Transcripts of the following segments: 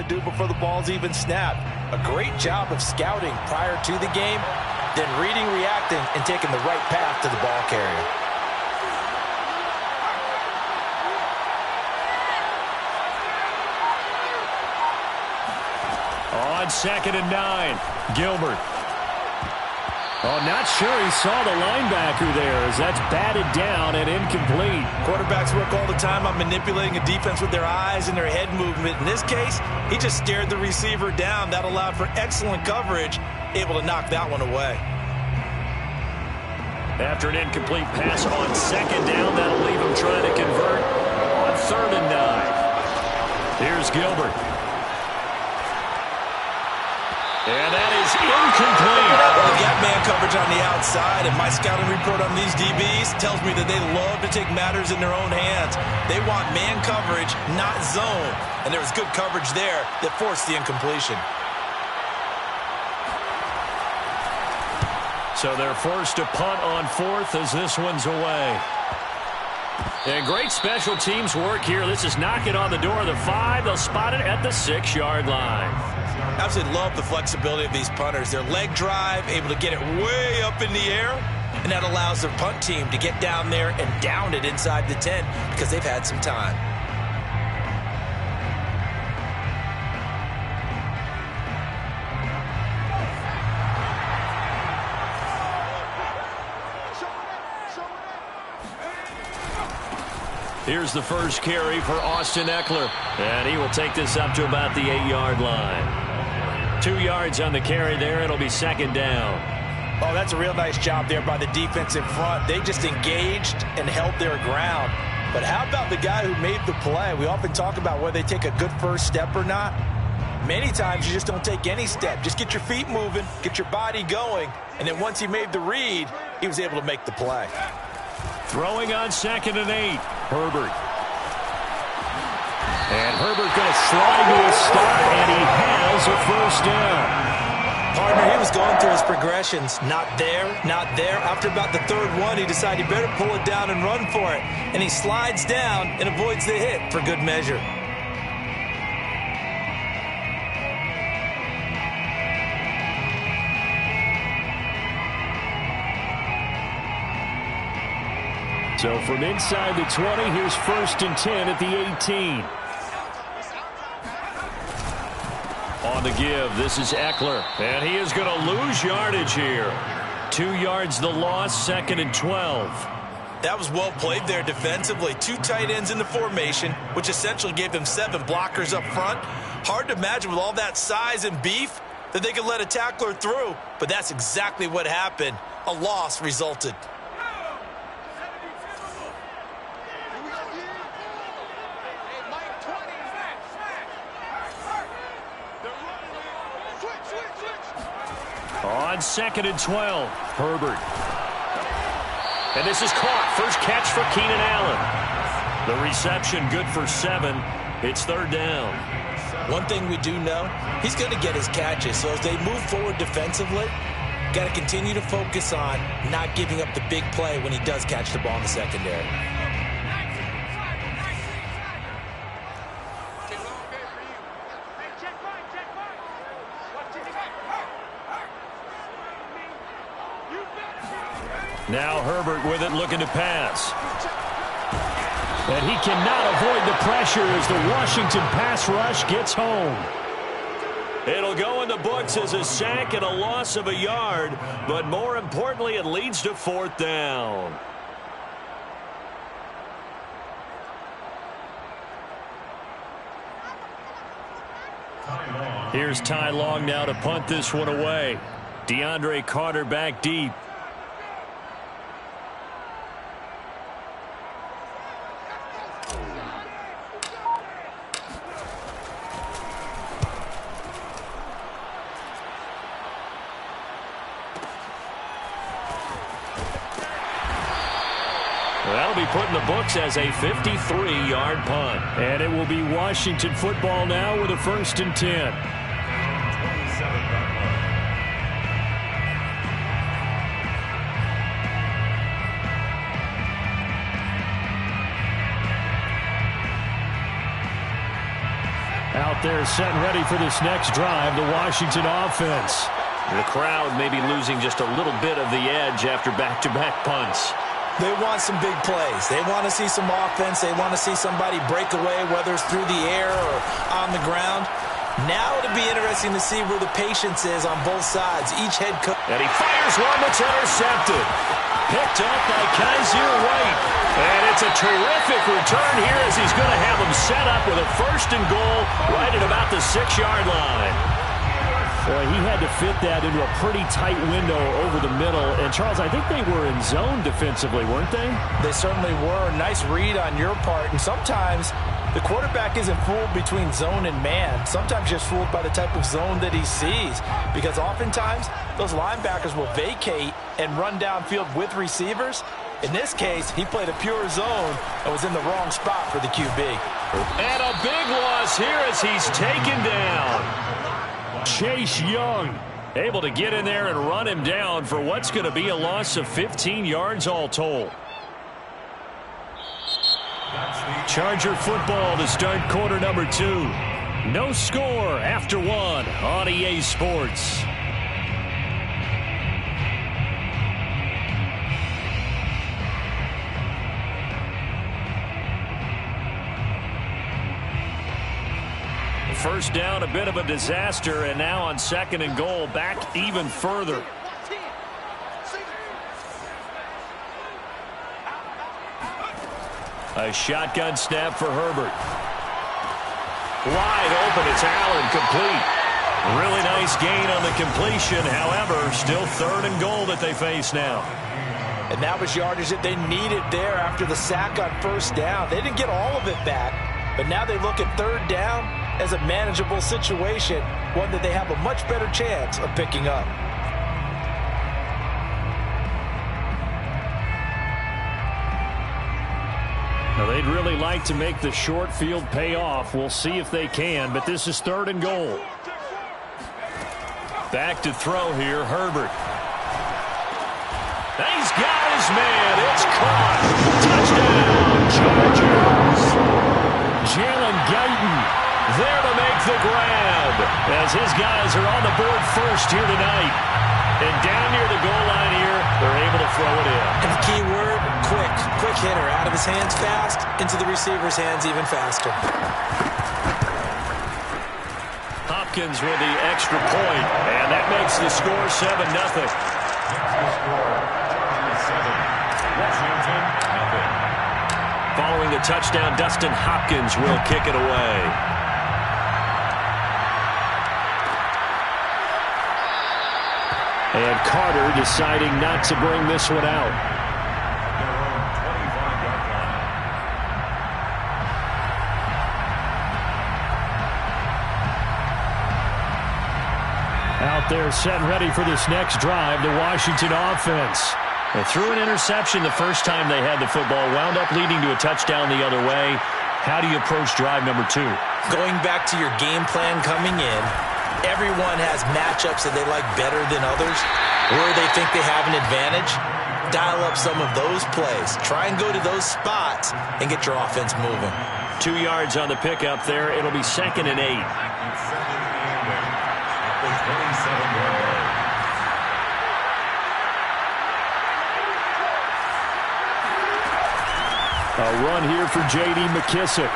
to do before the ball's even snapped. A great job of scouting prior to the game, then reading, reacting, and taking the right path to the ball carrier. On 2nd and 9, Gilbert. Oh, not sure he saw the linebacker there as that's batted down and incomplete. Quarterbacks work all the time on manipulating a defense with their eyes and their head movement. In this case, he just stared the receiver down. That allowed for excellent coverage, able to knock that one away. After an incomplete pass on 2nd down, that'll leave him trying to convert on 3rd and 9. Here's Gilbert. And that is incomplete. They've got man coverage on the outside, and my scouting report on these DBs tells me that they love to take matters in their own hands. They want man coverage, not zone. And there was good coverage there that forced the incompletion. So they're forced to punt on 4th as this one's away. And great special teams work here. This is knocking on the door of the 5. They'll spot it at the 6-yard line. Absolutely love the flexibility of these punters. Their leg drive, able to get it way up in the air, and that allows their punt team to get down there and down it inside the 10 because they've had some time. Here's the first carry for Austin Eckler, and he will take this up to about the 8-yard line. 2 yards on the carry there. It'll be 2nd down. Oh, that's a real nice job there by the defense in front. They just engaged and held their ground. But how about the guy who made the play? We often talk about whether they take a good first step or not. Many times you just don't take any step. Just get your feet moving, get your body going, and then once he made the read, he was able to make the play. Throwing on 2nd and 8, Herbert. And Herbert going to slide to a start, and he has a first down. Partner, he was going through his progressions. Not there, not there. After about the 3rd one, he decided he better pull it down and run for it. And he slides down and avoids the hit for good measure. So from inside the 20, here's 1st and 10 at the 18. On the give, this is Eckler, and he is going to lose yardage here. 2 yards the loss, 2nd and 12. That was well played there defensively. 2 tight ends in the formation, which essentially gave them 7 blockers up front. Hard to imagine with all that size and beef that they could let a tackler through, but that's exactly what happened. A loss resulted. On 2nd and 12, Herbert. And this is caught. First catch for Keenan Allen. The reception good for 7. It's 3rd down. One thing we do know, he's going to get his catches. So as they move forward defensively, got to continue to focus on not giving up the big play when he does catch the ball in the secondary. Now Herbert with it, looking to pass. And he cannot avoid the pressure as the Washington pass rush gets home. It'll go in the books as a sack and a loss of a yard, but more importantly, it leads to 4th down. Here's Ty Long now to punt this one away. DeAndre Carter back deep. That'll be put in the books as a 53-yard punt. And it will be Washington football now with a 1st and 10. Out Out there set and ready for this next drive, the Washington offense. The crowd may be losing just a little bit of the edge after back-to-back punts. They want some big plays. They want to see some offense. They want to see somebody break away, whether it's through the air or on the ground. Now it'll be interesting to see where the patience is on both sides. Each head coach. And he fires one that's intercepted. Picked up by Kaiser White. And it's a terrific return here as he's going to have him set up with a 1st and goal right at about the 6-yard line. Boy, he had to fit that into a pretty tight window over the middle. And, Charles, I think they were in zone defensively, weren't they? They certainly were. Nice read on your part. And sometimes the quarterback isn't fooled between zone and man. Sometimes just fooled by the type of zone that he sees. Because oftentimes, those linebackers will vacate and run downfield with receivers. In this case, he played a pure zone and was in the wrong spot for the QB. And a big loss here as he's taken down. Chase Young able to get in there and run him down for what's going to be a loss of 15 yards all told. Charger football to start quarter number 2. No score after 1 on EA Sports. First down, a bit of a disaster, and now on 2nd and goal, back even further. A shotgun snap for Herbert. Wide open, it's Allen, complete. Really nice gain on the completion, however, still 3rd and goal that they face now. And that was yardage that they needed there after the sack on 1st down. They didn't get all of it back, but now they look at 3rd down as a manageable situation, one that they have a much better chance of picking up. Now, they'd really like to make the short field pay off. We'll see if they can, but this is 3rd and goal. Back to throw here, Herbert. He's got his man. It's caught. Touchdown, Chargers. Jalen Guyton there to make the grab as his guys are on the board first here tonight. And down near the goal line here, they're able to throw it in. And the key word, quick. Quick hitter. Out of his hands fast, into the receiver's hands even faster. Hopkins with the extra point, and that makes the score 7-0. Following the touchdown, Dustin Hopkins will kick it away. And Carter deciding not to bring this one out. Out there set and ready for this next drive, the Washington offense. They threw an interception the first time they had the football, wound up leading to a touchdown the other way. How do you approach drive number 2? Going back to your game plan coming in, everyone has matchups that they like better than others, where they think they have an advantage. Dial up some of those plays. Try and go to those spots and get your offense moving. 2 yards on the pickup there. It'll be 2nd and 8. A run here for J.D. McKissick.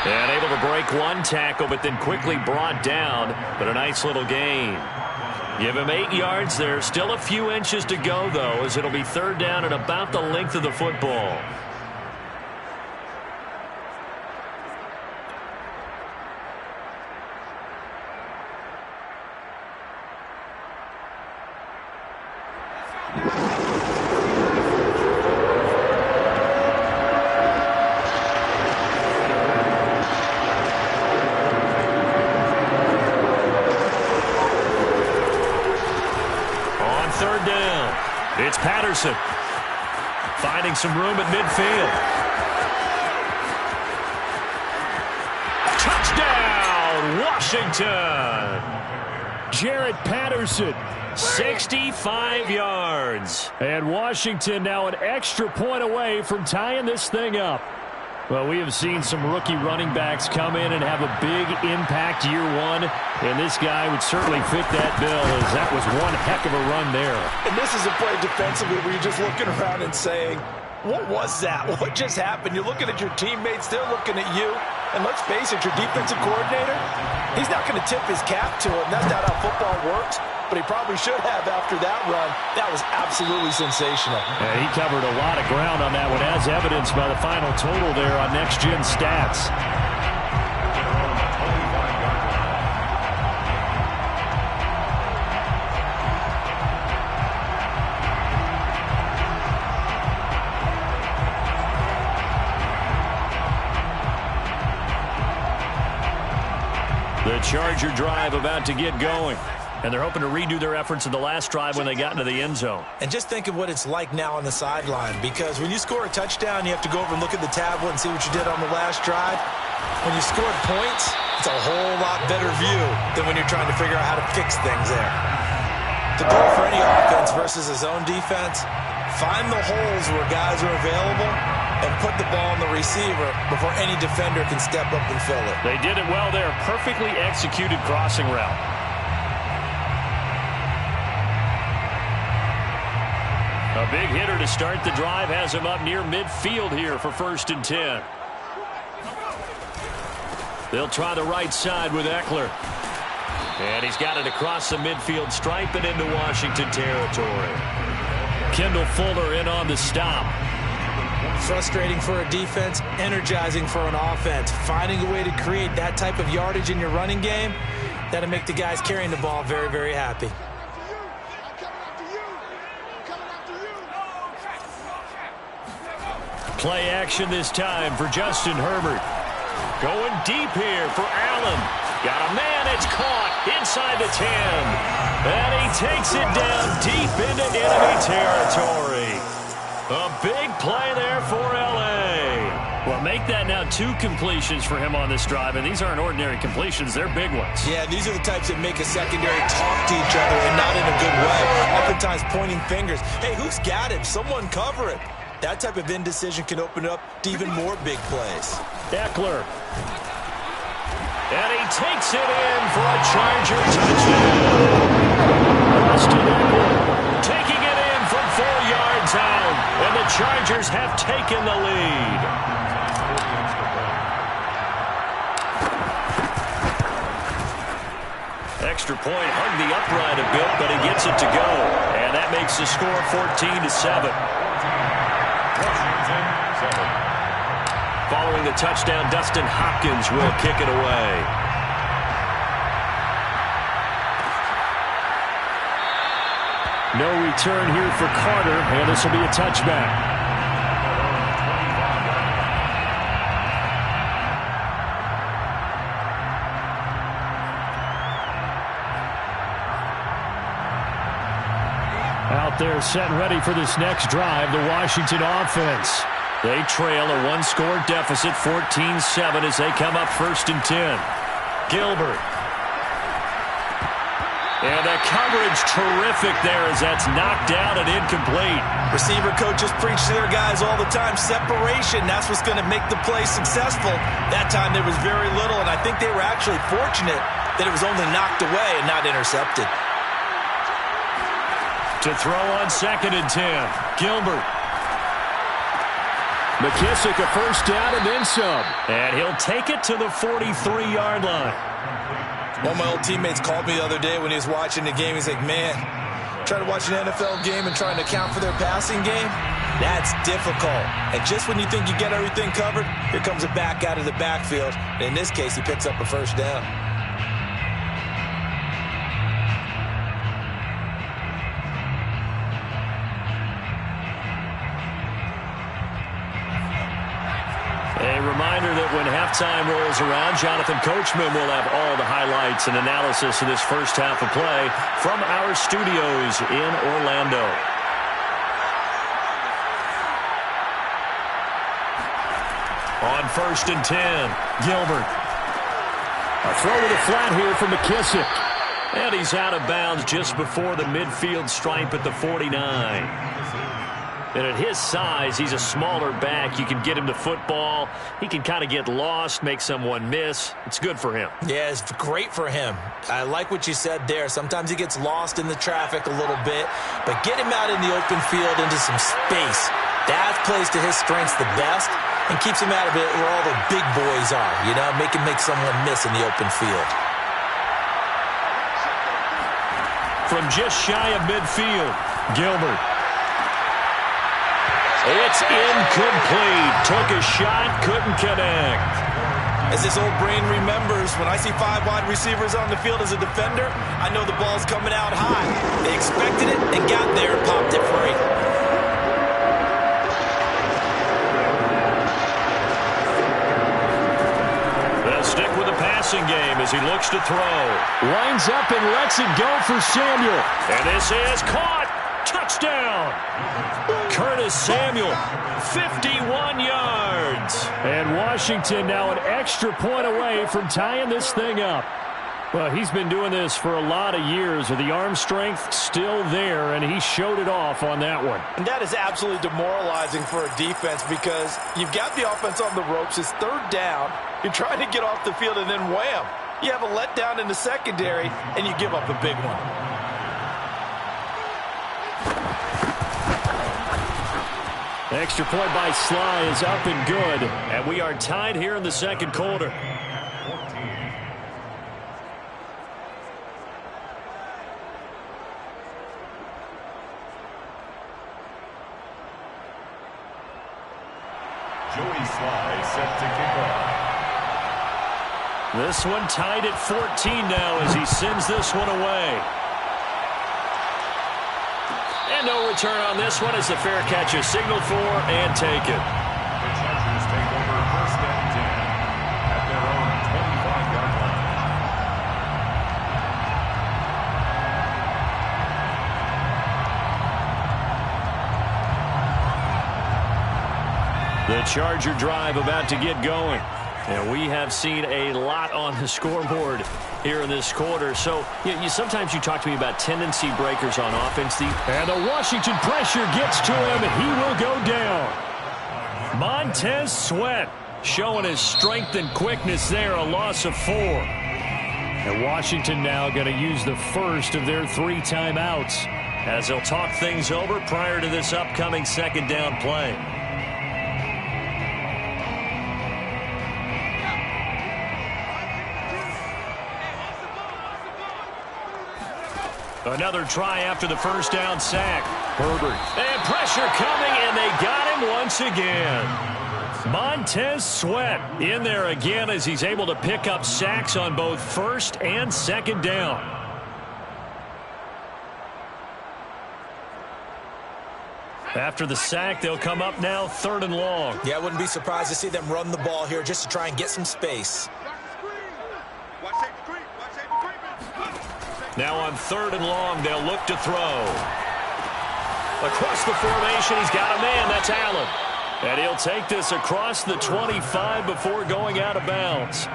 And able to break one tackle, but then quickly brought down. But a nice little gain. Give him 8 yards there. Still a few inches to go, though, as it'll be 3rd down and about the length of the football. It's Patterson finding some room at midfield. Touchdown, Washington. Jaret Patterson, 65 yards. And Washington now an extra point away from tying this thing up. Well, we have seen some rookie running backs come in and have a big impact year one, and this guy would certainly fit that bill, as that was one heck of a run there. And this is a play defensively where you're just looking around and saying, what was that? What just happened? You're looking at your teammates, they're looking at you. And let's face it, your defensive coordinator, he's not going to tip his cap to him. That's not how football works. But he probably should have after that run. That was absolutely sensational. Yeah, he covered a lot of ground on that one, as evidenced by the final total there on Next Gen Stats. The Charger drive about to get going. And they're hoping to redo their efforts in the last drive when they got into the end zone. And just think of what it's like now on the sideline, because when you score a touchdown, you have to go over and look at the tablet and see what you did on the last drive. When you scored points, it's a whole lot better view than when you're trying to figure out how to fix things there. The goal for any offense versus his own defense, find the holes where guys are available and put the ball on the receiver before any defender can step up and fill it. They did it well there. Perfectly executed crossing route. A big hitter to start the drive has him up near midfield here for 1st and 10. They'll try the right side with Eckler. And he's got it across the midfield stripe and into Washington territory. Kendall Fuller in on the stop. Frustrating for a defense, energizing for an offense. Finding a way to create that type of yardage in your running game, that'll make the guys carrying the ball very, very happy. Play action this time for Justin Herbert. Going deep here for Allen. Got a man, it's caught inside the 10. And he takes it down deep into enemy territory. A big play there for L.A. Well, make that now 2 completions for him on this drive, and these aren't ordinary completions, they're big ones. Yeah, these are the types that make a secondary talk to each other, and not in a good way. Oftentimes pointing fingers. Hey, who's got him? Someone cover it. That type of indecision can open up to even more big plays. Eckler. And he takes it in for a Charger touchdown. Austin Eckler taking it in from 4 yards out. And the Chargers have taken the lead. Extra point, hugged the upright a bit, but he gets it to go. And that makes the score 14-7. Following the touchdown, Dustin Hopkins will kick it away. No return here for Carter, and this will be a touchback. Out there set and ready for this next drive, the Washington offense. They trail a 1-score deficit, 14-7, as they come up 1st and 10. Gilbert. And the coverage terrific there as that's knocked down and incomplete. Receiver coaches preach to their guys all the time. Separation, that's what's going to make the play successful. That time there was very little, and I think they were actually fortunate that it was only knocked away and not intercepted. To throw on 2nd and 10. Gilbert. McKissick a 1st down and then some. And he'll take it to the 43-yard line. One of my old teammates called me the other day when he was watching the game. He's like, man, trying to watch an NFL game and trying to account for their passing game, that's difficult. And just when you think you get everything covered, here comes a back out of the backfield. And in this case, he picks up a 1st down. A reminder that when halftime rolls around, Jonathan Coachman will have all the highlights and analysis of this first half of play from our studios in Orlando. On 1st and 10, Gilbert. A throw with a flat here for McKissick. And he's out of bounds just before the midfield stripe at the 49. And at his size, he's a smaller back. You can get him to football. He can kind of get lost, make someone miss. It's good for him. Yeah, it's great for him. I like what you said there. Sometimes he gets lost in the traffic a little bit, but get him out in the open field into some space. That plays to his strengths the best and keeps him out of it where all the big boys are, you know, make someone miss in the open field. From just shy of midfield, Gilbert. It's incomplete. Took a shot, couldn't connect. As this old brain remembers, when I see 5 wide receivers on the field as a defender, I know the ball's coming out high. They expected it and got there and popped it free. They'll stick with the passing game as he looks to throw. Lines up and lets it go for Samuel. And this is caught. Touchdown. Curtis Samuel, 51 yards. And Washington now an extra point away from tying this thing up. Well, he's been doing this for a lot of years with the arm strength still there, and he showed it off on that one. And that is absolutely demoralizing for a defense because you've got the offense on the ropes. It's third down. You're trying to get off the field, and then wham, you have a letdown in the secondary, and you give up a big one. Extra point by Sly is up and good. And we are tied here in the second quarter. Joey Sly set to kick off. This one tied at 14 now as he sends this one away. And no return on this one as the fair catch is signaled for and taken. The Chargers take over first and 10 at their own 25-yard line. The Charger drive about to get going. And we have seen a lot on the scoreboard here in this quarter. So sometimes you talk to me about tendency breakers on offense. And the Washington pressure gets to him, and he will go down. Montez Sweat showing his strength and quickness there, a loss of 4. And Washington now going to use the first of their 3 timeouts as they'll talk things over prior to this upcoming second down play. Another try after the first down sack. Herbert. And pressure coming, and they got him once again. Montez Sweat in there again as he's able to pick up sacks on both first and second down. After the sack, they'll come up now 3rd and long. Yeah, I wouldn't be surprised to see them run the ball here just to try and get some space. Now on 3rd and long, they'll look to throw. Across the formation, he's got a man. That's Allen. And he'll take this across the 25 before going out of bounds.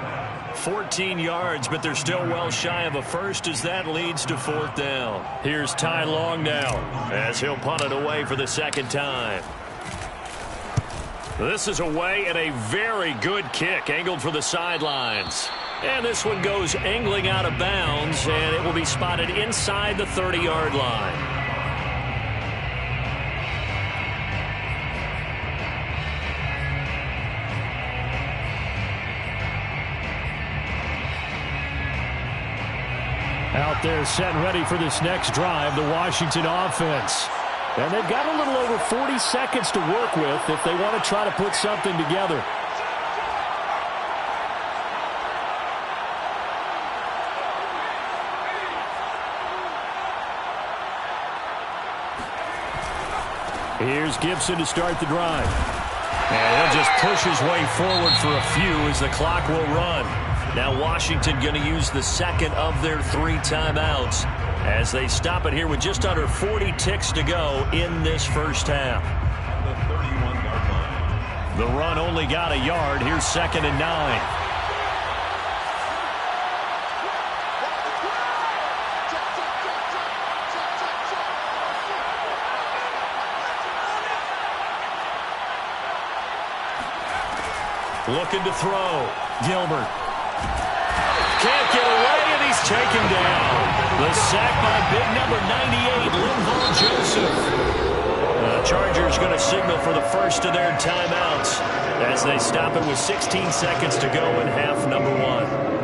14 yards, but they're still well shy of a first as that leads to 4th down. Here's Ty Long now as he'll punt it away for the second time. This is away and a very good kick angled for the sidelines. And this one goes angling out of bounds, and it will be spotted inside the 30-yard line. Out there set and ready for this next drive, the Washington offense. And they've got a little over 40 seconds to work with if they want to try to put something together. Here's Gibson to start the drive. And he'll just push his way forward for a few as the clock will run. Now Washington going to use the second of their 3 timeouts as they stop it here with just under 40 ticks to go in this first half. The 31-yard line. The run only got a yard. Here's 2nd and 9. Looking to throw. Gilbert. Can't get away, and he's taken down. The sack by big number 98, Linval Joseph. The Chargers going to signal for the first of their timeouts as they stop it with 16 seconds to go in half number 1.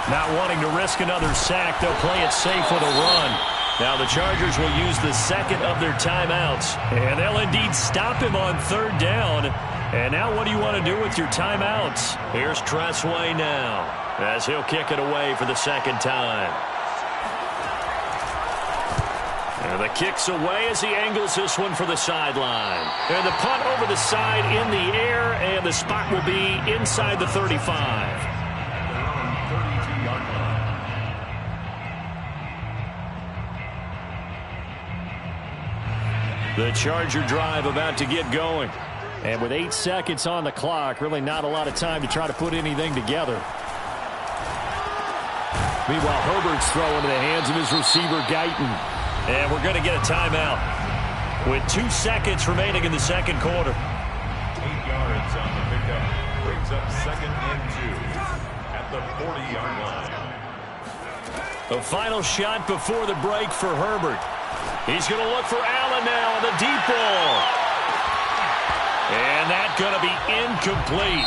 Not wanting to risk another sack, they'll play it safe with a run. Now the Chargers will use the second of their timeouts, and they'll indeed stop him on third down. And now what do you want to do with your timeouts? Here's Tressway now as he'll kick it away for the second time. And the kick's away as he angles this one for the sideline. And the punt over the side in the air, and the spot will be inside the 35. The Charger drive about to get going. And with 8 seconds on the clock, really not a lot of time to try to put anything together. Meanwhile, Herbert's throw into the hands of his receiver, Guyton. And we're going to get a timeout with 2 seconds remaining in the second quarter. 8 yards on the pickup. Brings up 2nd and 2 at the 40-yard line. The final shot before the break for Herbert. He's going to look for Allen now on the deep ball. And that's going to be incomplete.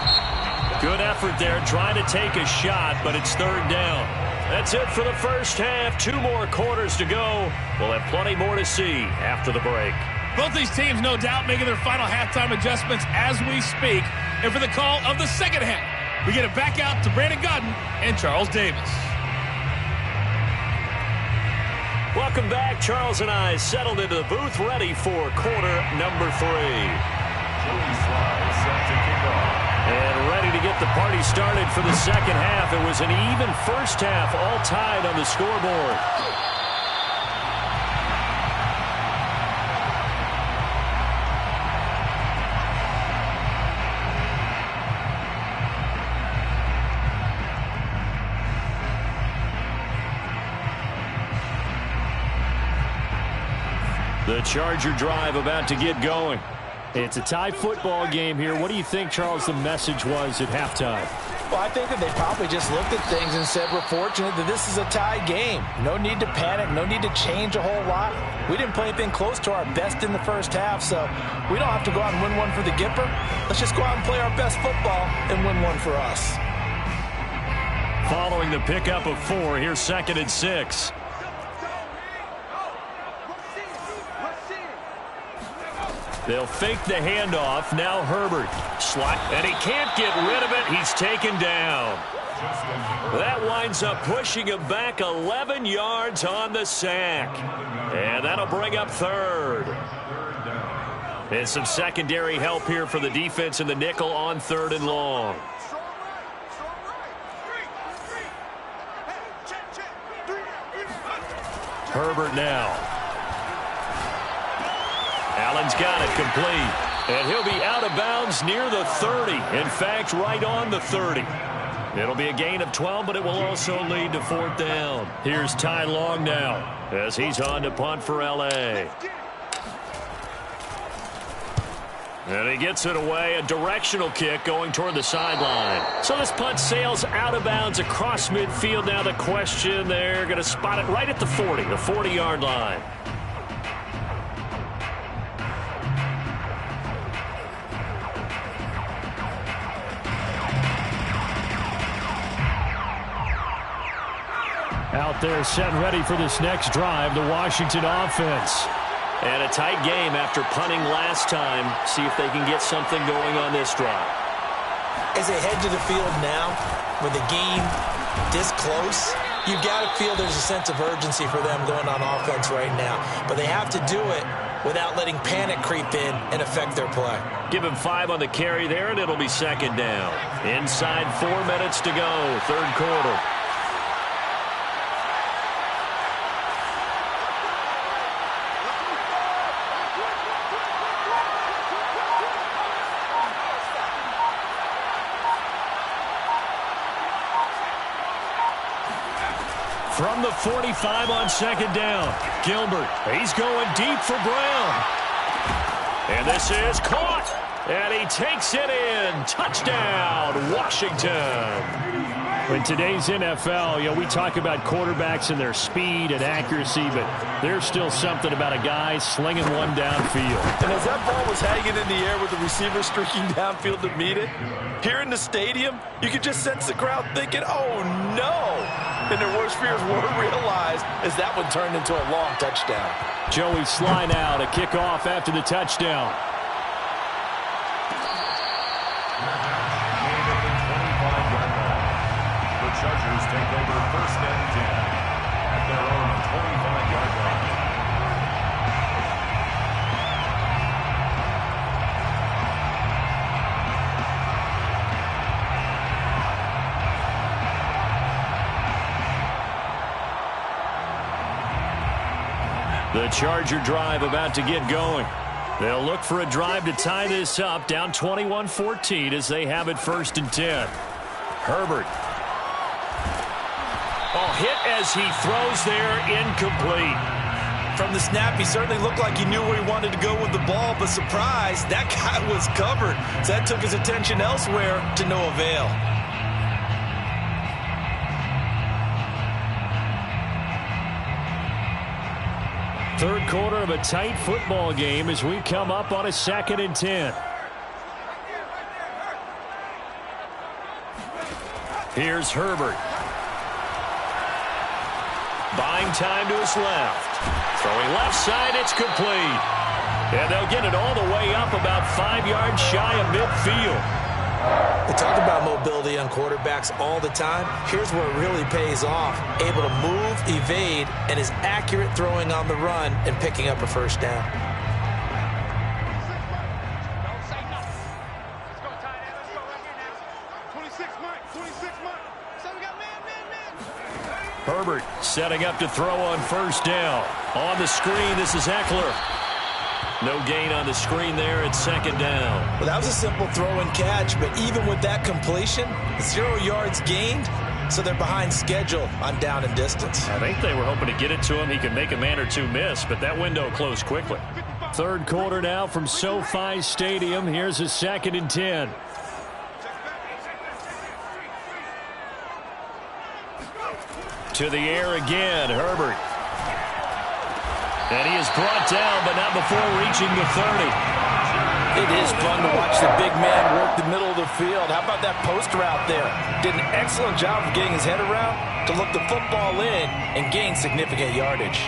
Good effort there trying to take a shot, but it's third down. That's it for the first half. 2 more quarters to go. We'll have plenty more to see after the break. Both these teams, no doubt, making their final halftime adjustments as we speak. And for the call of the second half, we get it back out to Brandon Godden and Charles Davis. Welcome back. Charles and I settled into the booth, ready for quarter number 3. Joey Sly set to kick off. And ready to get the party started for the second half. It was an even first half, all tied on the scoreboard. The Charger drive about to get going. It's a tie football game here. What do you think, Charles, the message was at halftime? Well, I think that they probably just looked at things and said, we're fortunate that this is a tie game. No need to panic. No need to change a whole lot. We didn't play anything close to our best in the first half, so we don't have to go out and win one for the Gipper. Let's just go out and play our best football and win one for us. Following the pickup of 4, here's 2nd and 6. They'll fake the handoff. Now Herbert. Slot, and he can't get rid of it. He's taken down. That winds up pushing him back 11 yards on the sack. And that'll bring up third. And some secondary help here for the defense in the nickel on 3rd and long. Herbert now. Allen's got it complete. And he'll be out of bounds near the 30. In fact, right on the 30. It'll be a gain of 12, but it will also lead to 4th down. Here's Ty Long now as he's on to punt for L.A. And he gets it away. A directional kick going toward the sideline. So this punt sails out of bounds across midfield. Now the question, they're going to spot it right at the 40, the 40-yard line. Out there set and ready for this next drive, the Washington offense. And a tight game after punting last time. See if they can get something going on this drive. As they head to the field now, with the game this close, you've got to feel there's a sense of urgency for them going on offense right now. But they have to do it without letting panic creep in and affect their play. Give him 5 on the carry there, and it'll be 2nd down. Inside 4 minutes to go, 3rd quarter. From the 45 on second down, Gilbert. He's going deep for Brown. And this is caught. And he takes it in. Touchdown, Washington. In today's NFL, we talk about quarterbacks and their speed and accuracy, but there's still something about a guy slinging one downfield. And as that ball was hanging in the air with the receiver streaking downfield to meet it, here in the stadium, you could just sense the crowd thinking, oh, no. And their worst fears were realized as that one turned into a long touchdown. Joey Sly now to kick off after the touchdown. Chargers take over first and 10 at their own 25-yard line. The Charger drive about to get going. They'll look for a drive to tie this up, down 21-14 as they have it first and 10. Herbert. Oh, hit as he throws there, incomplete. From the snap, he certainly looked like he knew where he wanted to go with the ball, but surprise, that guy was covered. So that took his attention elsewhere to no avail. Third quarter of a tight football game as we come up on a second and 10. Here's Herbert. Buying time to his left. Throwing left side, it's complete. And they'll get it all the way up about 5 yards shy of midfield. They talk about mobility on quarterbacks all the time. Here's where it really pays off. Able to move, evade, and is accurate throwing on the run and picking up a first down. Herbert setting up to throw on first down. On the screen, this is Eckler. No gain on the screen there at second down. Well, that was a simple throw and catch, but even with that completion, 0 yards gained, so they're behind schedule on down and distance. I think they were hoping to get it to him. He could make a man or two miss, but that window closed quickly. Third quarter now from SoFi Stadium. Here's a second and 10. To the air again, Herbert. And he is brought down, but not before reaching the 30. It is fun to watch the big man work the middle of the field. How about that post route there? Did an excellent job of getting his head around to look the football in and gain significant yardage.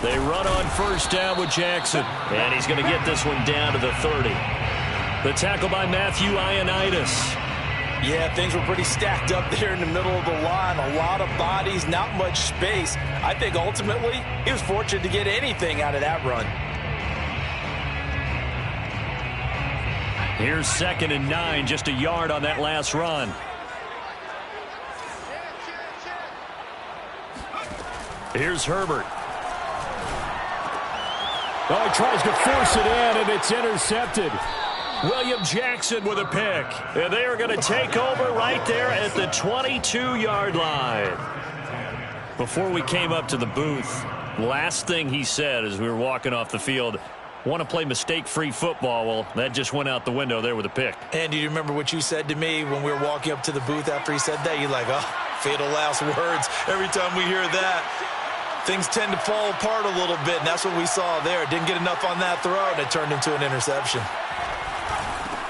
They run on first down with Jackson. And he's going to get this one down to the 30. The tackle by Matthew Ioannidis. Yeah, things were pretty stacked up there in the middle of the line. A lot of bodies, not much space. I think ultimately he was fortunate to get anything out of that run. Here's second and 9, just a yard on that last run. Here's Herbert. Oh, he tries to force it in, and it's intercepted. William Jackson with a pick. And they are going to take over right there at the 22-yard line. Before we came up to the booth, last thing he said as we were walking off the field, want to play mistake-free football. Well, that just went out the window there with a pick. And do you remember what you said to me when we were walking up to the booth after he said that? You're like, oh, fatal last words. Every time we hear that, things tend to fall apart a little bit, and that's what we saw there. Didn't get enough on that throw, and it turned into an interception.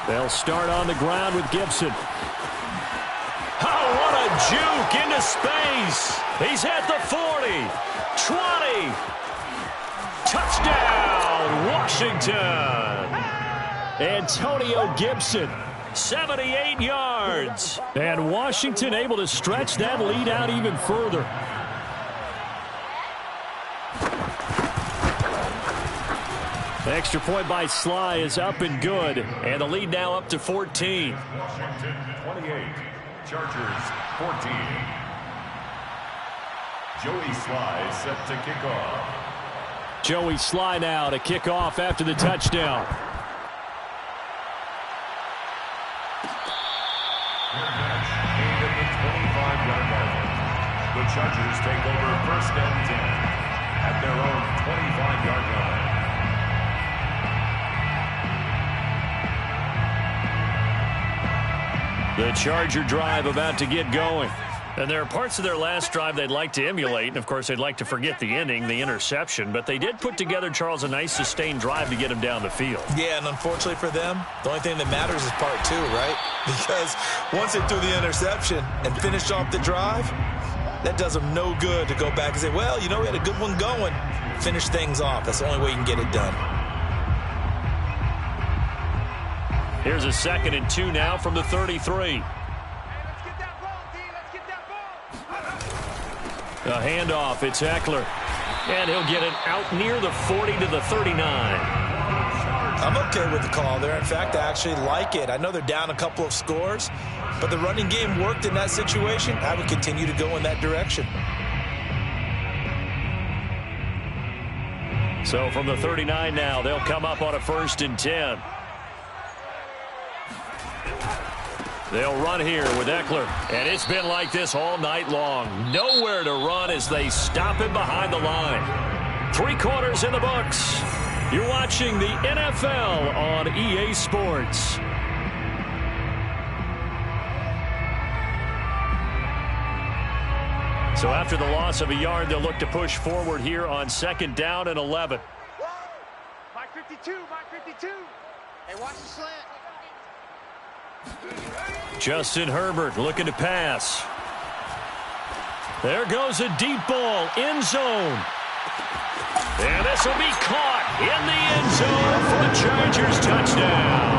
They'll start on the ground with Gibson. Oh, what a juke into space. He's at the 40, 20. Touchdown, Washington. Antonio Gibson, 78 yards. And Washington able to stretch that lead out even further. Extra point by Sly is up and good. And the lead now up to 14. Washington 28, Chargers 14. Joey Sly set to kick off. Joey Sly now to kick off after the touchdown. Aimed at the 25-yard line. The Chargers take over 1st and 10 at their own 25-yard line. The Charger drive about to get going. And there are parts of their last drive they'd like to emulate, and of course they'd like to forget the inning, the interception, but they did put together, Charles, a nice sustained drive to get them down the field. Yeah, and unfortunately for them, the only thing that matters is part 2, right? Because once they threw the interception and finished off the drive, that does them no good to go back and say, well, you know, we had a good one going. Finish things off. That's the only way you can get it done. Here's a 2nd and 2 now from the 33. A handoff, it's Eckler. And he'll get it out near the 40 to the 39. I'm okay with the call there. In fact, I actually like it. I know they're down a couple of scores, but the running game worked in that situation. I would continue to go in that direction. So from the 39 now, they'll come up on a 1st and 10. They'll run here with Eckler, and it's been like this all night long. Nowhere to run as they stop him behind the line. 3 quarters in the books. You're watching the NFL on EA Sports. So after the loss of a yard, they'll look to push forward here on 2nd down and 11. Mike 52, Mike 52. Hey, watch the slant. Justin Herbert looking to pass. There goes a deep ball, end zone. And this will be caught in the end zone for a Chargers touchdown.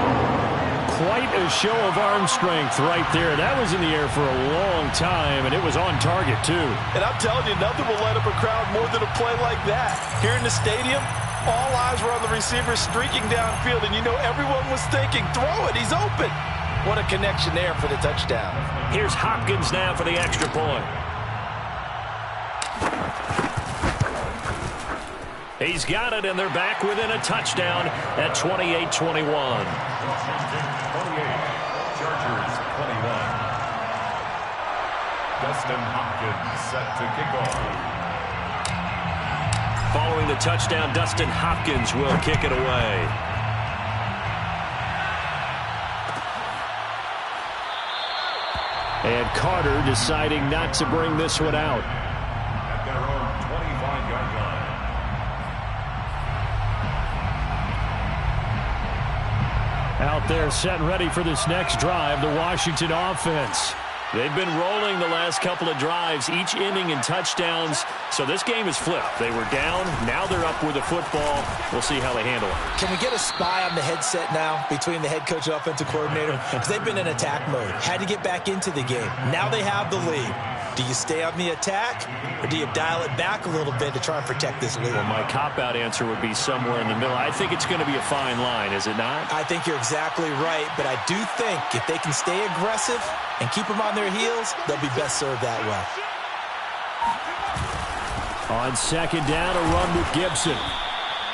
Quite a show of arm strength right there. That was in the air for a long time, and it was on target, too. And I'm telling you, nothing will light up a crowd more than a play like that. Here in the stadium, all eyes were on the receiver streaking downfield, and you know everyone was thinking, throw it, he's open. What a connection there for the touchdown. Here's Hopkins now for the extra point. He's got it, and they're back within a touchdown at 28-21. 28, Chargers 21. Dustin Hopkins set to kick off. Following the touchdown, Dustin Hopkins will kick it away. And Carter deciding not to bring this one out. At their own 25-yard line. Out there set and ready for this next drive, the Washington offense. They've been rolling the last couple of drives, each inning in touchdowns. So this game is flipped. They were down. Now they're up with the football. We'll see how they handle it. Can we get a spy on the headset now between the head coach and offensive coordinator? Because they've been in attack mode. Had to get back into the game. Now they have the lead. Do you stay on the attack, or do you dial it back a little bit to try and protect this lead? Well, my cop-out answer would be somewhere in the middle. I think it's going to be a fine line, is it not? I think you're exactly right, but I do think if they can stay aggressive and keep them on their heels, they'll be best served that way. On 2nd down, a run with Gibson.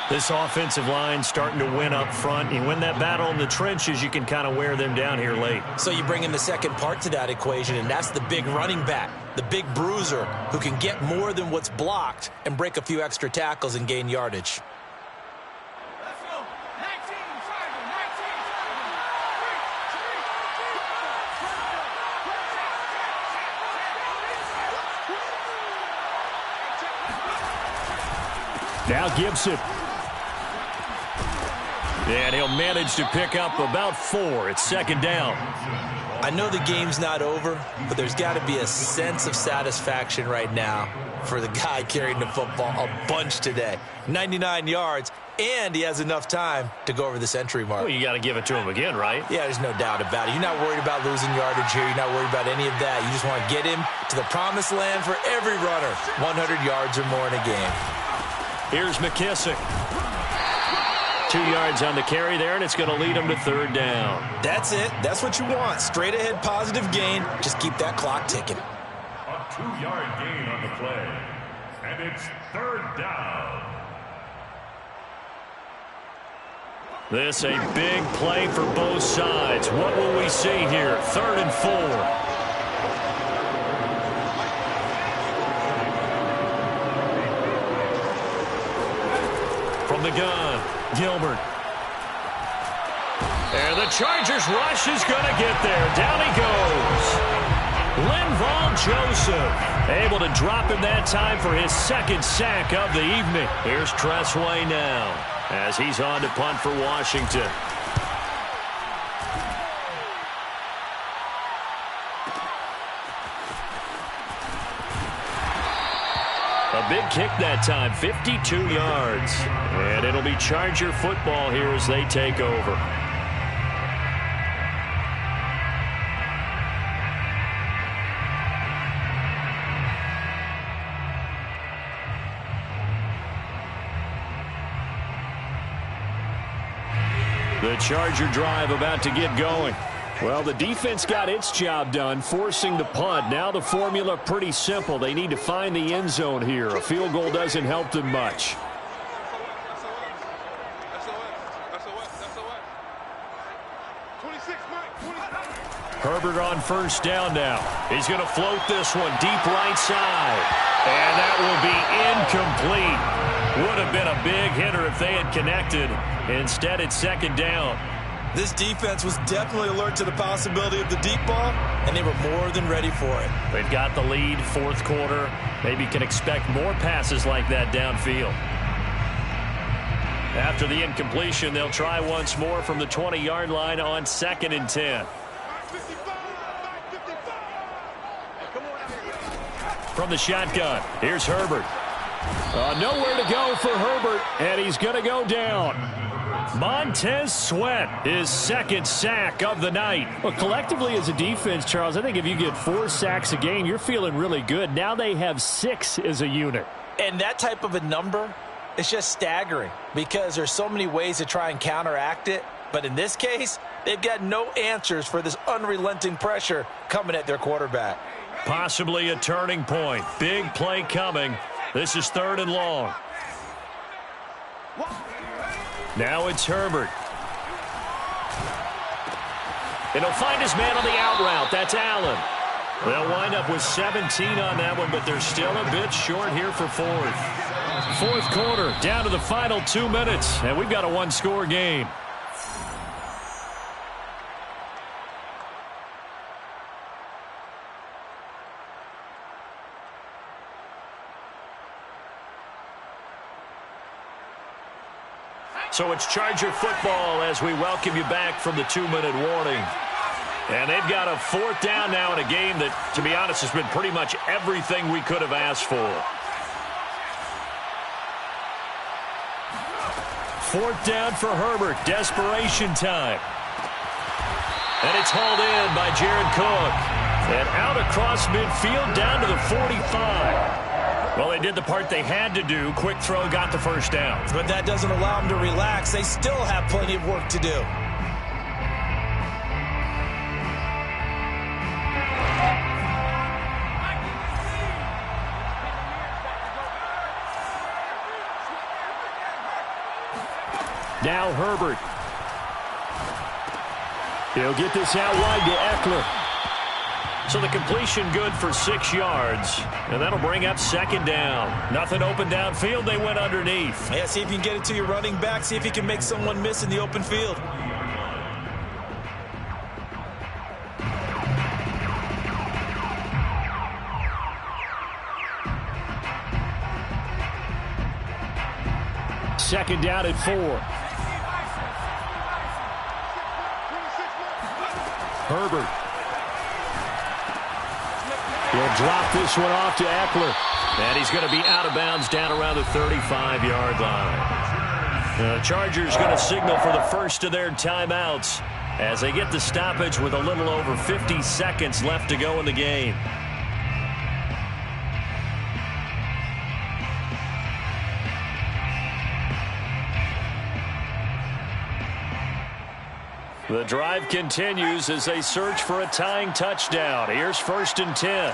This offensive line starting to win up front. You win that battle in the trenches, you can kind of wear them down here late. So you bring in the second part to that equation, and that's the big running back, the big bruiser who can get more than what's blocked and break a few extra tackles and gain yardage. Now Gibson. And he'll manage to pick up about 4. It's 2nd down. I know the game's not over, but there's got to be a sense of satisfaction right now for the guy carrying the football a bunch today. 99 yards, and he has enough time to go over the century mark. Well, you got to give it to him again, right? Yeah, there's no doubt about it. You're not worried about losing yardage here. You're not worried about any of that. You just want to get him to the promised land for every runner. 100 yards or more in a game. Here's McKissick. 2 yards on the carry there, and it's going to lead him to 3rd down. That's it. That's what you want. Straight ahead positive gain. Just keep that clock ticking. A 2-yard gain on the play. And it's third down. This a big play for both sides. What will we see here? 3rd and 4. From the gun, Gilbert. And the Chargers rush is going to get there. Down he goes. Linval Joseph able to drop him that time for his 2nd sack of the evening. Here's Tressway now as he's on to punt for Washington. A big kick that time, 52 yards. And it'll be Charger football here as they take over. The Charger drive about to get going. Well, the defense got its job done, forcing the punt. Now the formula pretty simple. They need to find the end zone here. A field goal doesn't help them much. Herbert on 1st down now. He's going to float this one deep right side. And that will be incomplete. Would have been a big hitter if they had connected. Instead, it's 2nd down. This defense was definitely alert to the possibility of the deep ball, and they were more than ready for it. They've got the lead, 4th quarter. Maybe can expect more passes like that downfield. After the incompletion, they'll try once more from the 20-yard line on 2nd and 10. From the shotgun, here's Herbert. Nowhere to go for Herbert, and he's going to go down. Montez Sweat, his 2nd sack of the night. Well, collectively as a defense, Charles, I think if you get 4 sacks a game, you're feeling really good. Now they have 6 as a unit. And that type of a number is just staggering because there's so many ways to try and counteract it. But in this case, they've got no answers for this unrelenting pressure coming at their quarterback. Possibly a turning point. Big play coming. This is 3rd and long. Now it's Herbert. And he'll find his man on the out route. That's Allen. They'll wind up with 17 on that one, but they're still a bit short here for 4th. 4th quarter, down to the final 2 minutes, and we've got a 1-score game. So it's Charger football as we welcome you back from the 2-minute warning. And they've got a 4th down now in a game that, to be honest, has been pretty much everything we could have asked for. 4th down for Herbert. Desperation time. And it's hauled in by Jared Cook. And out across midfield down to the 45. Well, they did the part they had to do. Quick throw, got the 1st down. But that doesn't allow them to relax. They still have plenty of work to do. Now Herbert. He'll get this out wide to Eckler. So the completion good for 6 yards. And that'll bring up 2nd down. Nothing open downfield. They went underneath. Yeah, see if you can get it to your running back. See if you can make someone miss in the open field. Second down at 4. Herbert. He'll drop this one off to Eckler. And he's going to be out of bounds down around the 35-yard line. The Chargers going to signal for the first of their timeouts as they get the stoppage with a little over 50 seconds left to go in the game. The drive continues as they search for a tying touchdown. Here's 1st and 10.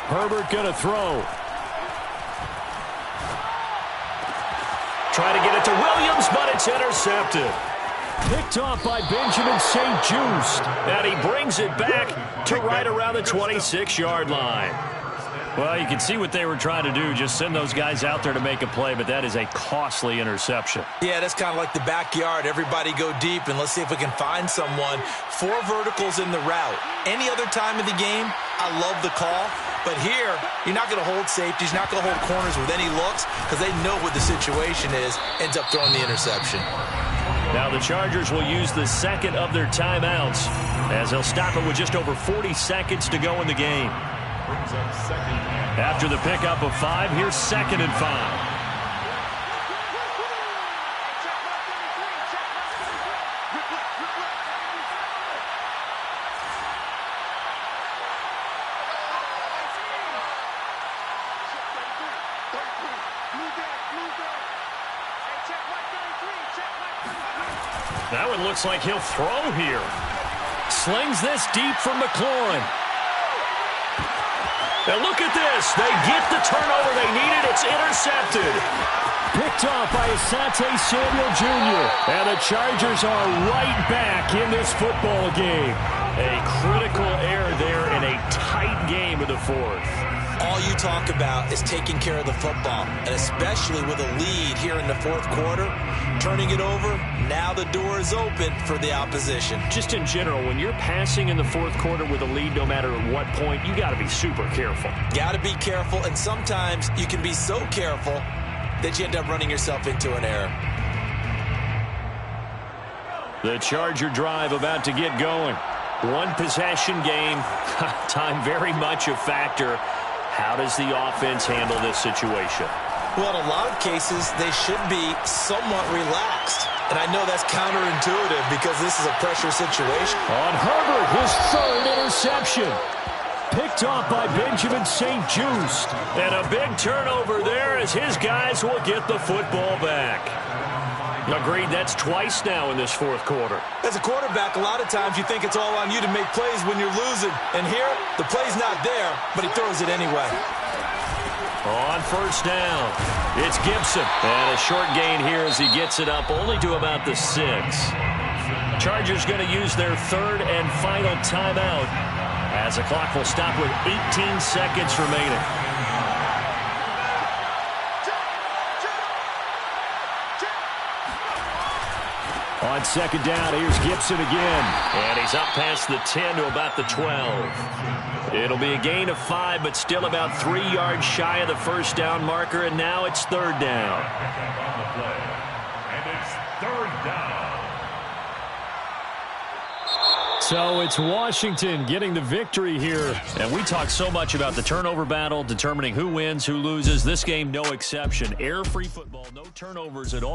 Herbert going to throw. Try to get it to Williams, but it's intercepted. Picked off by Benjamin St. Just. And he brings it back to right around the 26-yard line. Well, you can see what they were trying to do, just send those guys out there to make a play, but that is a costly interception. Yeah, that's kind of like the backyard. Everybody go deep, and let's see if we can find someone. 4 verticals in the route. Any other time of the game, I love the call. But here, you're not going to hold safeties, you're not going to hold corners with any looks because they know what the situation is, ends up throwing the interception. Now the Chargers will use the second of their timeouts as they'll stop it with just over 40 seconds to go in the game. After the pickup of 5, here's 2nd and 5. That one looks like he'll throw here. Slings this deep from McLaurin. Now look at this. They get the turnover they needed. It's intercepted. Picked off by Asante Samuel Jr. And the Chargers are right back in this football game. A critical error there in a tight game of the 4th. All you talk about is taking care of the football, and especially with a lead here in the 4th quarter, turning it over, now the door is open for the opposition. Just in general, when you're passing in the 4th quarter with a lead, no matter at what point, you got to be super careful. Got to be careful, and sometimes you can be so careful that you end up running yourself into an error. The Charger drive about to get going. 1 possession game, time very much a factor. How does the offense handle this situation? Well, in a lot of cases, they should be somewhat relaxed. And I know that's counterintuitive because this is a pressure situation. On Herbert, his 3rd interception. Picked off by Benjamin St. Just. And a big turnover there as his guys will get the football back. Agreed, that's twice now in this 4th quarter. As a quarterback, a lot of times you think it's all on you to make plays when you're losing. And here, the play's not there, but he throws it anyway. On 1st down, it's Gibson. And a short gain here as he gets it up only to about the 6. Chargers going to use their 3rd and final timeout as the clock will stop with 18 seconds remaining. On 2nd down, here's Gibson again. And he's up past the 10 to about the 12. It'll be a gain of 5, but still about 3 yards shy of the 1st down marker, and now it's 3rd down. And it's 3rd down. So it's Washington getting the victory here. And we talk so much about the turnover battle, determining who wins, who loses. This game, no exception. Error-free football, no turnovers at all.